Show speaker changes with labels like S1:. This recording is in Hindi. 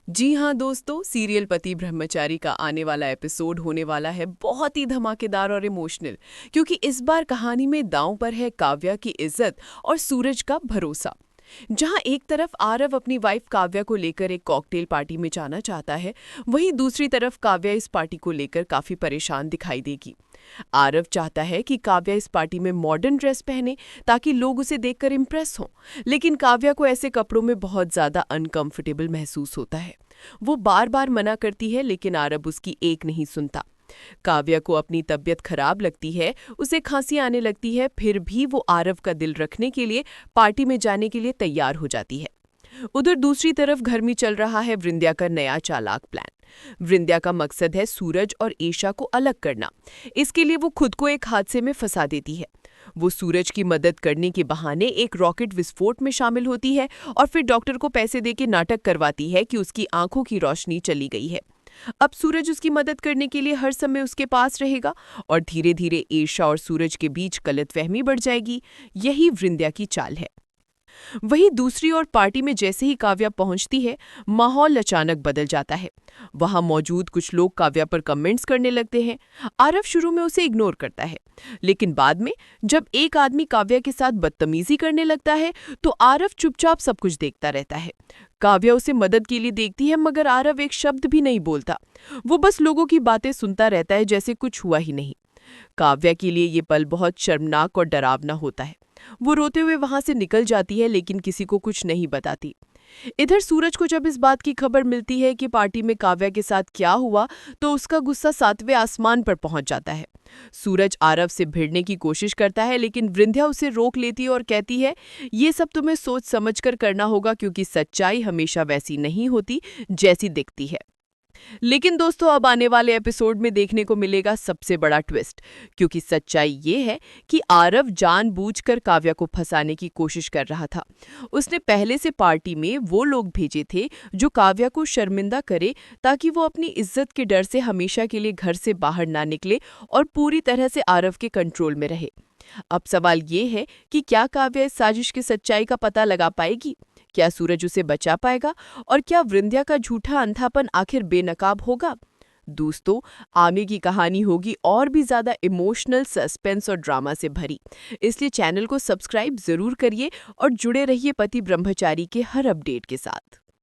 S1: जी हाँ दोस्तों, सीरियल पति ब्रह्मचारी का आने वाला एपिसोड होने वाला है बहुत ही धमाकेदार और इमोशनल। क्योंकि इस बार कहानी में दांव पर है काव्या की इज्जत और सूरज का भरोसा। जहां एक तरफ आरव अपनी वाइफ काव्या को लेकर एक कॉकटेल पार्टी में जाना चाहता है, वहीं दूसरी तरफ काव्या इस पार्टी को लेकर काफी परेशान दिखाई देगी। आरव चाहता है कि काव्या इस पार्टी में मॉडर्न ड्रेस पहने ताकि लोग उसे देखकर इम्प्रेस हों, लेकिन काव्या को ऐसे कपड़ों में बहुत ज्यादा अनकंफर्टेबल महसूस होता है। वो बार बार मना करती है, लेकिन आरव उसकी एक नहीं सुनता। काव्या को अपनी तबीयत खराब लगती है, उसे खांसी आने लगती है, फिर भी वो आरव का दिल रखने के लिए पार्टी में जाने के लिए तैयार हो जाती है। उधर दूसरी तरफ घर में चल रहा है वृंद्या का नया चालाक प्लान। वृंद्या का मकसद है सूरज और ईशा को अलग करना। इसके लिए वो खुद को एक हादसे में फंसा देती है। वो सूरज की मदद करने के बहाने एक रॉकेट विस्फोट में शामिल होती है और फिर डॉक्टर को पैसे देके नाटक करवाती है कि उसकी आंखों की रोशनी चली गई है। अब सूरज उसकी मदद करने के लिए हर समय उसके पास रहेगा और धीरे धीरे ईशा और सूरज के बीच गलतफहमी बढ़ जाएगी। यही वृंद्या की चाल है। वहीं दूसरी ओर पार्टी में जैसे ही काव्या पहुंचती है, माहौल अचानक बदल जाता है। वहां मौजूद कुछ लोग काव्या पर कमेंट्स करने लगते हैं। आरव शुरू में उसे इग्नोर करता है, लेकिन बाद में जब एक आदमी काव्या के साथ बदतमीजी करने लगता है, तो आरव चुपचाप सब कुछ देखता रहता है। काव्या उसे मदद के लिए देखती है, मगर आरव एक शब्द भी नहीं बोलता। वो बस लोगों की बातें सुनता रहता है, जैसे कुछ हुआ ही नहीं। काव्या के लिए ये पल बहुत शर्मनाक और डरावना होता है। वो रोते हुए वहां से निकल जाती है, लेकिन किसी को कुछ नहीं बताती। इधर सूरज को जब इस बात की खबर मिलती है कि पार्टी में काव्या के साथ क्या हुआ, तो उसका गुस्सा 7वें आसमान पर पहुंच जाता है। सूरज आरव से भिड़ने की कोशिश करता है, लेकिन वृंद्या उसे रोक लेती है और कहती है, ये सब तुम्हें सोच समझकर करना होगा, क्योंकि सच्चाई हमेशा वैसी नहीं होती जैसी दिखती है। लेकिन दोस्तों, अब आने वाले एपिसोड में देखने को मिलेगा सबसे बड़ा ट्विस्ट। क्योंकि सच्चाई ये है कि आरव जानबूझकर काव्या को फंसाने की कोशिश कर रहा था। उसने पहले से पार्टी में वो लोग भेजे थे जो काव्या को शर्मिंदा करे, ताकि वो अपनी इज्जत के डर से हमेशा के लिए घर से बाहर ना निकले और पूरी तरह से आरव के कंट्रोल में रहे। अब सवाल ये है कि क्या काव्या इस साजिश की सच्चाई का पता लगा पाएगी? क्या सूरज उसे बचा पाएगा? और क्या वृंद्या का झूठा अंधापन आखिर बेनकाब होगा? दोस्तों, आगे की कहानी होगी और भी ज्यादा इमोशनल, सस्पेंस और ड्रामा से भरी। इसलिए चैनल को सब्सक्राइब जरूर करिए और जुड़े रहिए पति ब्रह्मचारी के हर अपडेट के साथ।